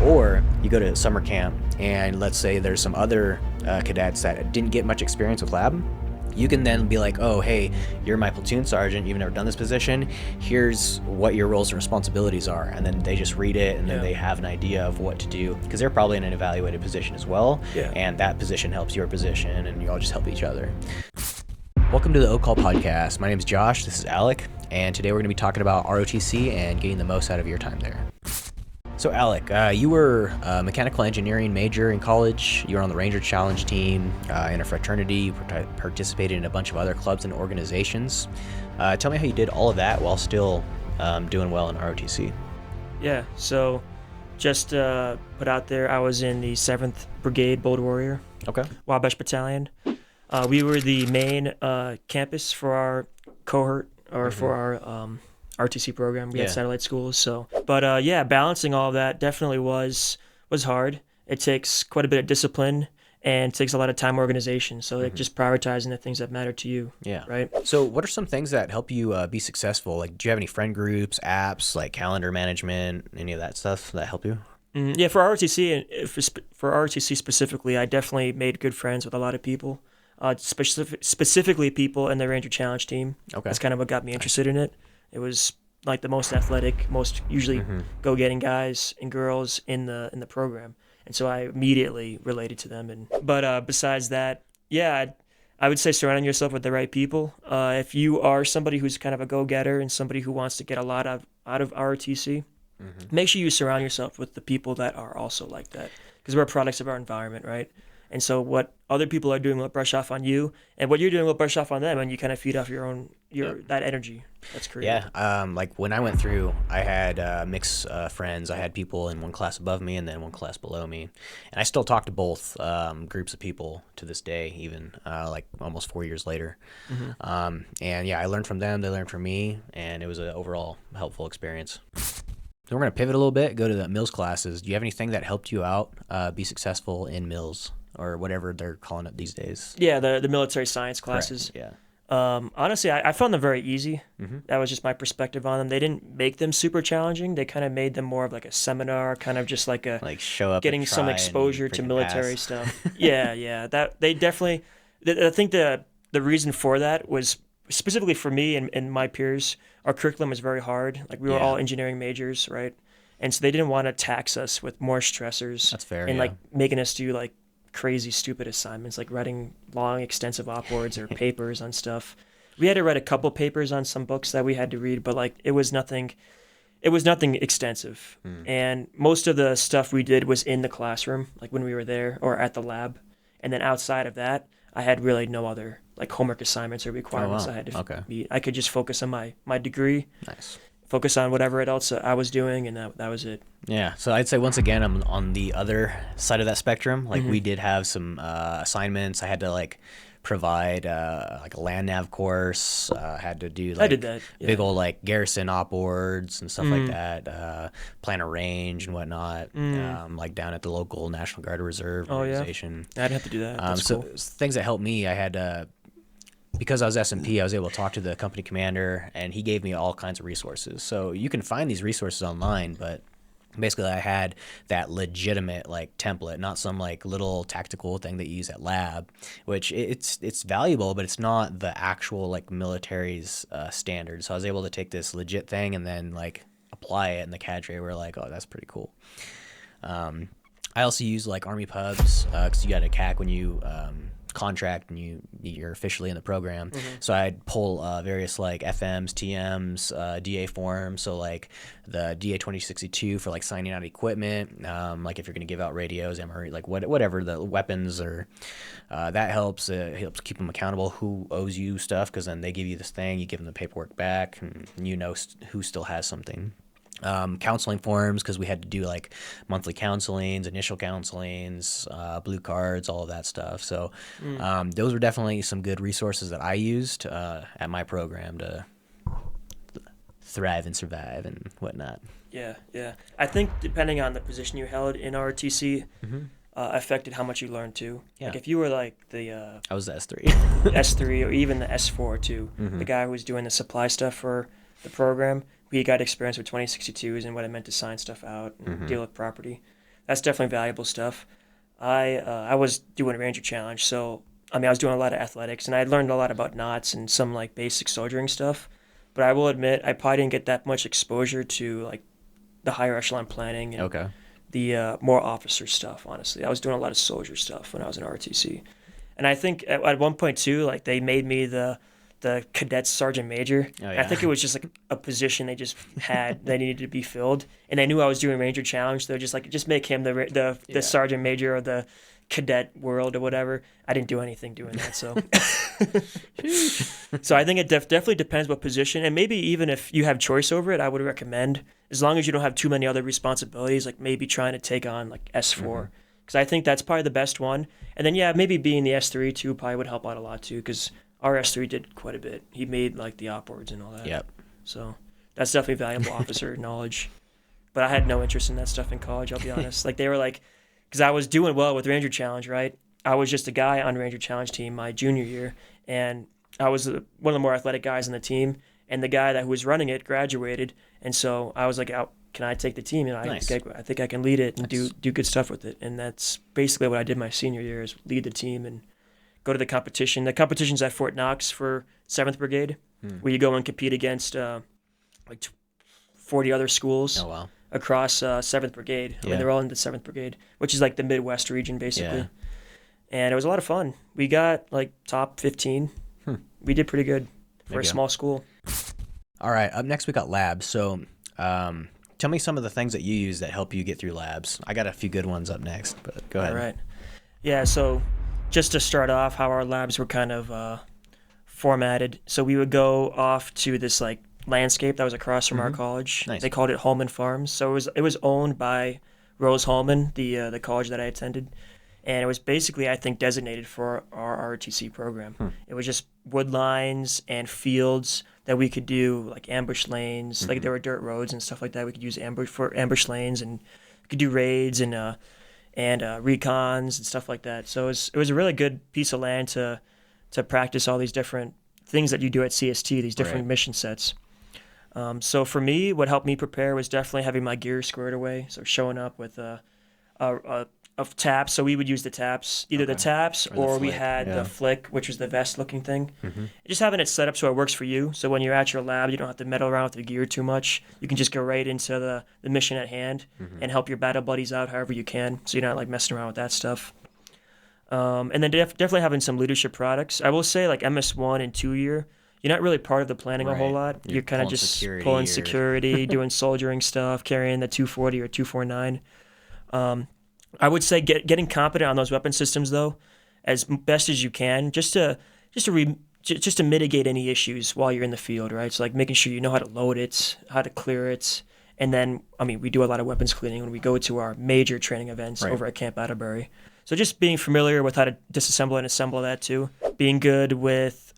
Or you go to summer camp, and let's say there's some other cadets that didn't get much experience with lab. You can then be like, oh, hey, you're my platoon sergeant. You've never done this position. Here's what your roles and responsibilities are. And then they just read it, and then they have an idea of what to do, because they're probably in an evaluated position as well. Yeah. And that position helps your position, and you all just help each other. Welcome to the O-Call podcast. My name is Josh. This is Alec. And today we're going to be talking about ROTC and getting the most out of your time there. So Alec, you were a mechanical engineering major in college. You were on the Ranger Challenge team in a fraternity. You participated in a bunch of other clubs and organizations. Tell me how you did all of that while still doing well in ROTC. Yeah, so just put out there, I was in the 7th Brigade Bold Warrior, Wabash Battalion. We were the main campus for our cohort, or for our RTC program. We had satellite schools. So, but balancing all of that definitely was hard. It takes quite a bit of discipline and takes a lot of time organization. So like just prioritizing the things that matter to you. Yeah. Right. So what are some things that help you be successful? Like, do you have any friend groups, apps, like calendar management, any of that stuff that help you? Yeah, for ROTC and for ROTC specifically, I definitely made good friends with a lot of people. Specifically people in the Ranger Challenge team. That's kind of what got me interested in it. It was like the most athletic, most usually go-getting guys and girls in the program, and so I immediately related to them. But besides that, I would say surrounding yourself with the right people. If you are somebody who's kind of a go-getter and somebody who wants to get a lot out of ROTC, make sure you surround yourself with the people that are also like that, because we're products of our environment, right? And so what other people are doing will brush off on you, and what you're doing will brush off on them, and you kind of feed off that energy. That's creative. Yeah, like when I went through, I had mixed friends. I had people in one class above me and then one class below me. And I still talk to both groups of people to this day, even like almost 4 years later. And yeah, I learned from them, they learned from me, and it was an overall helpful experience. So we're going to pivot a little bit, go to the Mills classes. Do you have anything that helped you out be successful in Mills, or whatever they're calling it these days? Yeah, the military science classes. Correct. Yeah. Honestly, I found them very easy. That was just my perspective on them. They didn't make them super challenging. They kind of made them more of like a seminar, kind of just like show up, getting some exposure to military stuff. Yeah. That they definitely. I think the reason for that was specifically for me and my peers. Our curriculum was very hard. Like we were all engineering majors, right? And so they didn't want to tax us with more stressors. That's fair. And like making us do like crazy stupid assignments, like writing long extensive op-words or papers on stuff. We had to write a couple papers on some books that we had to read, but like it was nothing extensive. And most of the stuff we did was in the classroom, like when we were there or at the lab. And then outside of that, I had really no other like homework assignments or requirements I had to meet. I could just focus on my degree. Nice. Focus on whatever else I was doing, and that was it. Yeah, so I'd say once again, I'm on the other side of that spectrum. Like we did have some assignments. I had to like provide like a land nav course. Had to do like I did that. Yeah. Big old like garrison op boards and stuff like that. Plan a range and whatnot. Like down at the local National Guard Reserve organization. Yeah. I'd have to do that. That's so cool. Things that helped me, I had because I was S&P, I was able to talk to the company commander, and he gave me all kinds of resources. So you can find these resources online, but basically I had that legitimate like template, not some like little tactical thing that you use at lab, which it's valuable, but it's not the actual like military's standard. So I was able to take this legit thing and then like apply it, and the cadre were like, oh, that's pretty cool. I also use like Army pubs because you got a CAC when you contract and you're officially in the program. So I'd pull various like FMs, TMs, DA forms. So like the DA 2062 for like signing out equipment, like if you're going to give out radios, MRE, like whatever the weapons or that helps. It helps keep them accountable. Who owes you stuff? Because then they give you this thing, you give them the paperwork back, and you know who still has something. Counseling forms, because we had to do like monthly counselings, initial counselings, blue cards, all of that stuff. So those were definitely some good resources that I used at my program to thrive and survive and whatnot. Yeah. I think depending on the position you held in ROTC affected how much you learned too. Yeah. Like if you were like the I was the S3. S3 or even the S4 too, the guy who was doing the supply stuff for the program, we got experience with 2062s and what it meant to sign stuff out and deal with property. that's definitely valuable stuff. I was doing a Ranger Challenge, so I mean I was doing a lot of athletics, and I learned a lot about knots and some like basic soldiering stuff. But I will admit I probably didn't get that much exposure to like the higher echelon planning and Okay. the more officer stuff. Honestly, I was doing a lot of soldier stuff when I was in ROTC, and I think at one point too, like they made me the cadet sergeant major. Oh, I think it was just like a position they just had that needed to be filled, and they knew I was doing Ranger Challenge. They're just like, just make him the sergeant major of the cadet world or whatever. I didn't do anything doing that, so so I think it definitely depends what position, and maybe even if you have choice over it, I would recommend, as long as you don't have too many other responsibilities, like maybe trying to take on like S4, because I think that's probably the best one. And then maybe being the S3 too probably would help out a lot too, because our S3 did quite a bit. He made like the op boards and all that. Yep. So that's definitely valuable officer knowledge. But I had no interest in that stuff in college, I'll be honest. Like they were like, because I was doing well with Ranger Challenge, right? I was just a guy on Ranger Challenge team my junior year, and I was one of the more athletic guys on the team. And the guy who was running it graduated, and so I was like, can I take the team? And Nice. I think I can lead it and Nice. do good stuff with it. And that's basically what I did my senior year, is lead the team and go to the competition. The competition's at Fort Knox for 7th Brigade, where you go and compete against like 40 other schools Oh, wow. across 7th Brigade. I mean, they're all in the 7th Brigade, which is like the Midwest region, basically. Yeah. And it was a lot of fun. We got like top 15. We did pretty good for a small school. All right. Up next, we got labs. So tell me some of the things that you use that help you get through labs. I got a few good ones up next, but go ahead. All right. Yeah, so just to start off, how our labs were kind of formatted. So we would go off to this like landscape that was across from our college. Nice. They called it Holman Farms. So it was owned by Rose Holman, the college that I attended. And it was basically, I think, designated for our ROTC program. It was just wood lines and fields that we could do, like ambush lanes. Like there were dirt roads and stuff like that. We could use ambush lanes, and we could do raids and recons and stuff like that. So it was a really good piece of land to practice all these different things that you do at CST, these different mission sets. So for me, what helped me prepare was definitely having my gear squared away. So showing up with of taps. So we would use the taps, either the taps or we had the flick, which was the vest looking thing. Just having it set up so it works for you. So when you're at your lab, you don't have to meddle around with the gear too much. You can just go right into the mission at hand and help your battle buddies out however you can. So you're not like messing around with that stuff. And then definitely having some leadership products. I will say like MS1 and 2 year, you're not really part of the planning a whole lot. You're kind of just pulling security, doing soldiering stuff, carrying the 240 or 249. I would say getting competent on those weapon systems though, as best as you can, just to mitigate any issues while you're in the field, right? So like making sure you know how to load it, how to clear it, and then we do a lot of weapons cleaning when we go to our major training events over at Camp Atterbury. So just being familiar with how to disassemble and assemble that too, being good with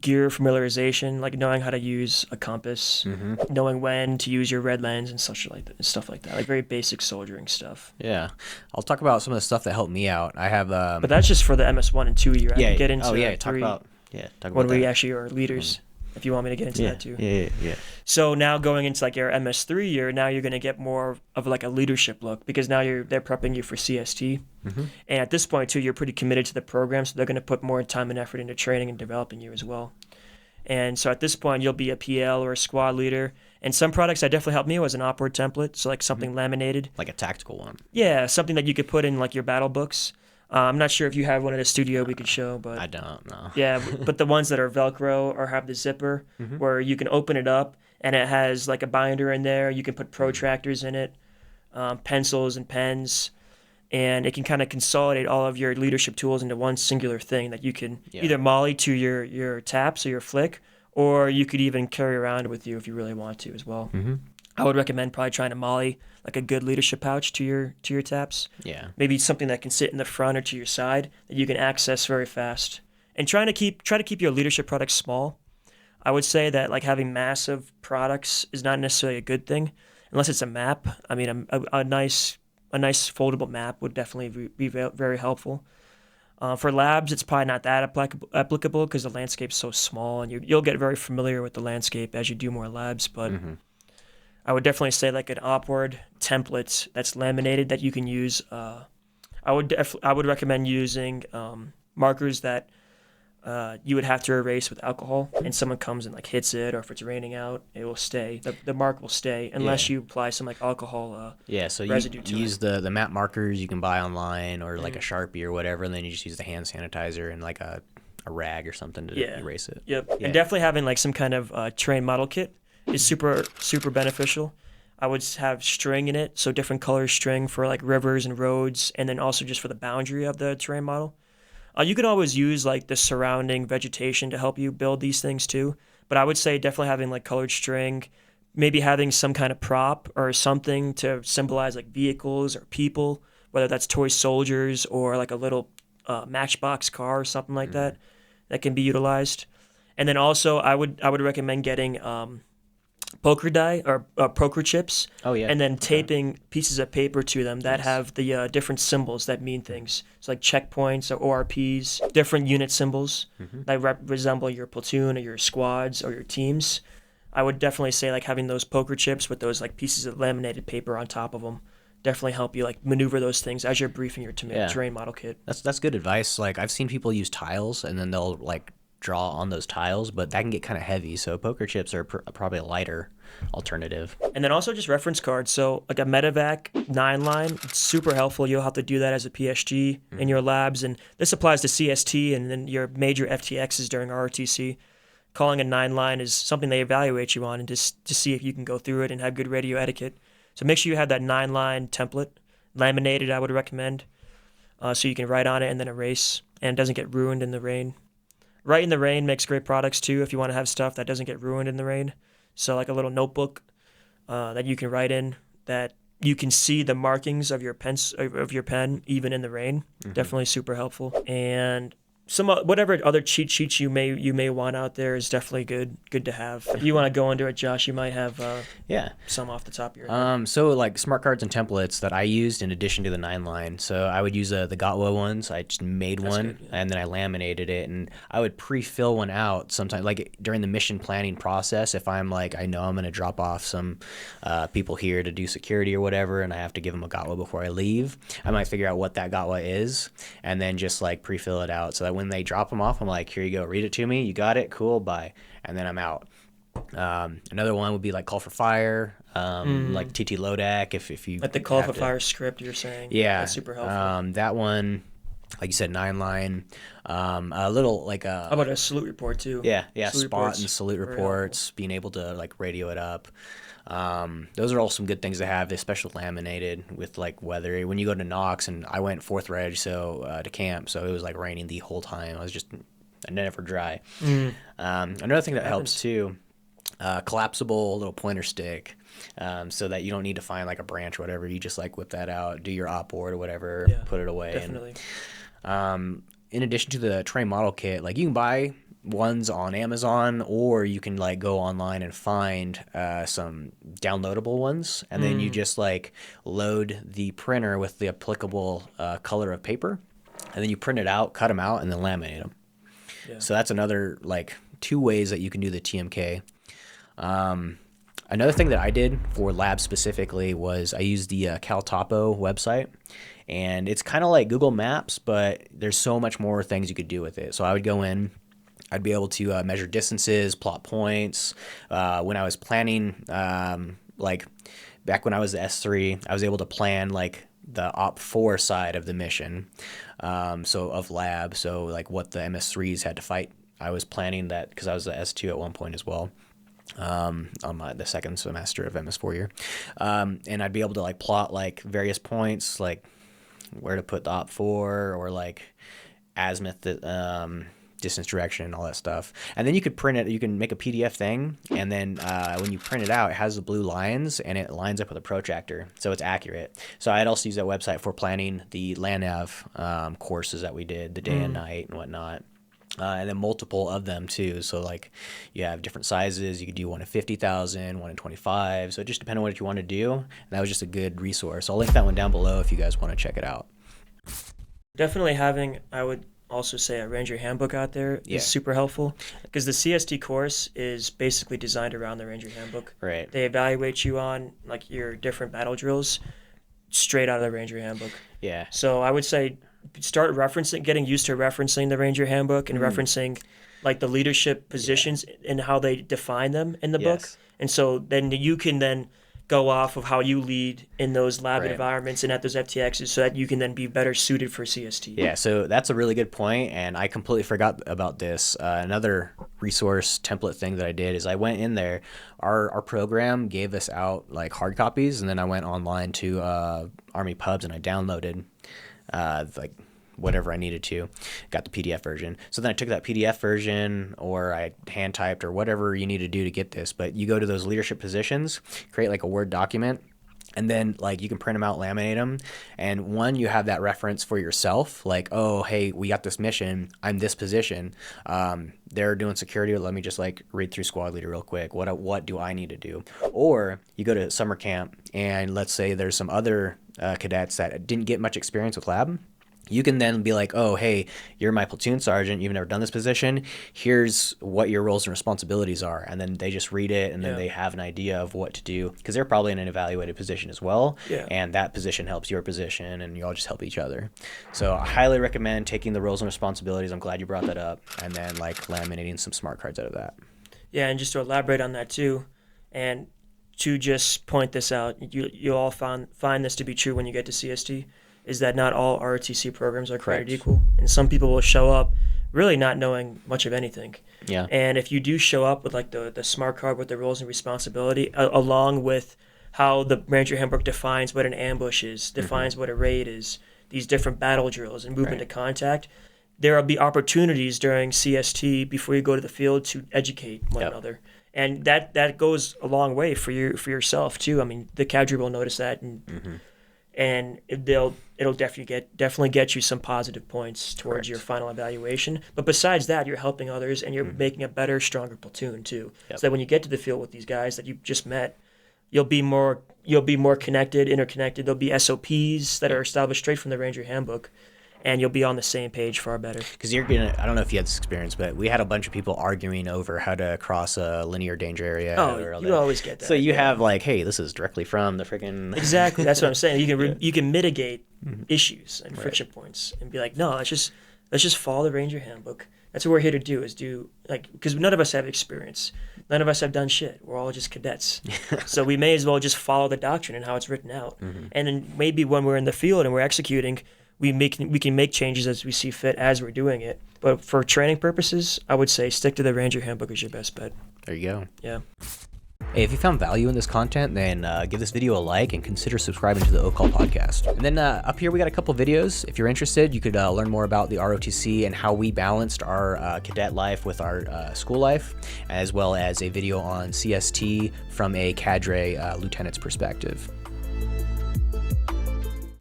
gear familiarization, like knowing how to use a compass, knowing when to use your red lens and stuff like that, like very basic soldiering stuff. Yeah, I'll talk about some of the stuff that helped me out. I have, but that's just for the MS1 and 2 year. I can get into talk about when that. we actually are leaders. If you want me to get into that too. Yeah. So now going into like your MS3 year, now you're going to get more of like a leadership look, because now they're prepping you for CST. And at this point too, you're pretty committed to the program, so they're going to put more time and effort into training and developing you as well. And so at this point, you'll be a PL or a squad leader. And some products that definitely helped me was an opward template, so like something laminated. Like a tactical one. Yeah, something that you could put in like your battle books. I'm not sure if you have one at a studio we could show, but I don't know. Yeah, but the ones that are Velcro or have the zipper where you can open it up and it has like a binder in there. You can put protractors in it, pencils and pens, and it can kind of consolidate all of your leadership tools into one singular thing that you can either molly to your taps or your flick, or you could even carry around with you if you really want to as well. I would recommend probably trying to molly like a good leadership pouch to your taps. Yeah. Maybe something that can sit in the front or to your side that you can access very fast. And try to keep your leadership products small. I would say that like having massive products is not necessarily a good thing unless it's a map. I mean, a nice foldable map would definitely be very helpful. For labs, it's probably not that applicable because the landscape's so small, and you'll get very familiar with the landscape as you do more labs. But I would definitely say like an upward template that's laminated that you can use. I would recommend using markers that you would have to erase with alcohol, and someone comes and like hits it, or if it's raining out, it will stay. The mark will stay unless you apply some like alcohol so residue you use it. the matte markers you can buy online, or like a Sharpie or whatever, and then you just use the hand sanitizer and like a rag or something to erase it. Yep. And definitely having like some kind of terrain model kit is super beneficial. I would have string in it, so different color string for like rivers and roads, and then also just for the boundary of the terrain model. You can always use like the surrounding vegetation to help you build these things too. But I would say definitely having like colored string, maybe having some kind of prop or something to symbolize like vehicles or people, whether that's toy soldiers or like a little matchbox car or something like that can be utilized. And then also I would recommend getting poker die or poker chips. Oh yeah. And then taping pieces of paper to them that have the different symbols that mean things. So like checkpoints or ORPs, different unit symbols that resemble your platoon or your squads or your teams. I would definitely say like having those poker chips with those like pieces of laminated paper on top of them definitely help you like maneuver those things as you're briefing your terrain model kit. That's good advice. Like I've seen people use tiles and then they'll like draw on those tiles, but that can get kind of heavy. So poker chips are probably a lighter alternative. And then also just reference cards. So like a Medevac 9 line, it's super helpful. You'll have to do that as a PSG in your labs. And this applies to CST and then your major FTXs during ROTC. Calling a 9 line is something they evaluate you on, and just to see if you can go through it and have good radio etiquette. So make sure you have that 9 line template. Laminated, I would recommend. So you can write on it and then erase, and it doesn't get ruined in the rain. Write in the Rain makes great products too if you want to have stuff that doesn't get ruined in the rain. So like a little notebook that you can write in that you can see the markings of your pen even in the rain. Definitely super helpful. And some whatever other cheat sheets you may want out there is definitely good to have. If you want to go into it, Josh, you might have some off the top of your head. So like smart cards and templates that I used in addition to the 9 line. So I would use the Gotwa ones. I just made one and then I laminated it, and I would pre-fill one out sometimes like during the mission planning process. If I'm like, I know I'm going to drop off some people here to do security or whatever, and I have to give them a Gotwa before I leave, I might figure out what that Gotwa is and then just like pre-fill it out so that when they drop them off, I'm like, here you go, read it to me, you got it, cool, bye, and then I'm out. Another one would be like Call for Fire, like TT Lodak, if you like the Call for Fire script you're saying. Yeah, that's super helpful. That one, like you said, 9 line, a little like a. How about a salute report too? Yeah, spot and salute reports, being able to like radio it up. Those are all some good things to have, especially laminated with like weather. When you go to Knox, and I went 4th Reg, so to camp, so it was like raining the whole time. I never dry. Another thing that helps too, collapsible little pointer stick, so that you don't need to find like a branch or whatever. You just like whip that out, do your op board or whatever, put it away. Definitely. And, in addition to the terrain model kit, like you can buy ones on Amazon, or you can like go online and find some downloadable ones, and then you just like load the printer with the applicable color of paper, and then you print it out, cut them out, and then laminate them. So that's another like 2 ways that you can do the TMK. Another thing that I did for labs specifically was I used the CalTopo website, and it's kind of like Google Maps, but there's so much more things you could do with it. So I would go in, I'd be able to measure distances, plot points. When I was planning, like back when I was the S3, I was able to plan like the Op4 side of the mission, so of lab, so like what the MS3s had to fight. I was planning that because I was the S2 at one point as well, on the second semester of MS4 year, and I'd be able to like plot like various points, like where to put the Op4 or like azimuth, distance, direction, all that stuff. And then you could print it. You can make a PDF thing, and then when you print it out, it has the blue lines, and it lines up with a protractor, so it's accurate. So I'd also use that website for planning the LANAV courses that we did, the day and night and whatnot. And then multiple of them too. So like you have different sizes. You could do one in 50,000, one in 25. So it just depends on what you want to do. And that was just a good resource. I'll link that one down below if you guys want to check it out. Definitely having, I would also say a Ranger Handbook out there Yeah. is super helpful, because the CST course is basically designed around the Ranger Handbook. Right. They evaluate you on like your different battle drills straight out of the Ranger Handbook. Yeah. So I would say start getting used to referencing the Ranger Handbook and referencing like the leadership positions and how they define them in the book. Yes. And so then you can then go off of how you lead in those lab Right. environments and at those FTXs, so that you can then be better suited for CST. Yeah, so that's a really good point, and I completely forgot about this. Another resource template thing that I did is I went in there. Our program gave us out like hard copies, and then I went online to Army Pubs and I downloaded like whatever I needed to, got the PDF version. So then I took that PDF version, or I hand typed, or whatever you need to do to get this. But you go to those leadership positions, create like a Word document, and then like you can print them out, laminate them. And one, you have that reference for yourself, like, oh, hey, we got this mission. I'm this position. They're doing security. Let me just like read through squad leader real quick. What do I need to do? Or you go to summer camp, and let's say there's some other cadets that didn't get much experience with lab. You can then be like, oh, hey, you're my platoon sergeant. You've never done this position. Here's what your roles and responsibilities are. And then they just read it, and then they have an idea of what to do, because they're probably in an evaluated position as well. Yeah. And that position helps your position, and you all just help each other. So I highly recommend taking the roles and responsibilities. I'm glad you brought that up. And then like laminating some smart cards out of that. Yeah, and just to elaborate on that too, and to just point this out, you all find this to be true when you get to CST, is that not all ROTC programs are created equal. And some people will show up really not knowing much of anything. Yeah. And if you do show up with like the smart card with the roles and responsibility, along with how the Ranger Handbook defines what an ambush is, defines what a raid is, these different battle drills and movement to contact, there will be opportunities during CST before you go to the field to educate one another. And that goes a long way for yourself too. I mean, the cadre will notice that, and it'll definitely get you some positive points towards your final evaluation. But besides that, you're helping others, and you're making a better, stronger platoon too. So that when you get to the field with these guys that you just met, you'll be more connected, interconnected. There'll be SOPs that are established straight from the Ranger Handbook, and you'll be on the same page far better. Because I don't know if you had this experience, but we had a bunch of people arguing over how to cross a linear danger area. Oh, you always get that. So you have like, hey, this is directly from the freaking... Exactly, that's what I'm saying. You can mitigate issues and friction points and be like, no, let's just follow the Ranger Handbook. That's what we're here to do, because none of us have experience. None of us have done shit. We're all just cadets. So we may as well just follow the doctrine and how it's written out. And then maybe when we're in the field and we're executing, we can make changes as we see fit as we're doing it. But for training purposes, I would say stick to the Ranger Handbook is your best bet. There you go. Yeah. Hey, if you found value in this content, then give this video a like and consider subscribing to the OCall podcast. And then up here, we got a couple videos. If you're interested, you could learn more about the ROTC and how we balanced our cadet life with our school life, as well as a video on CST from a cadre lieutenant's perspective.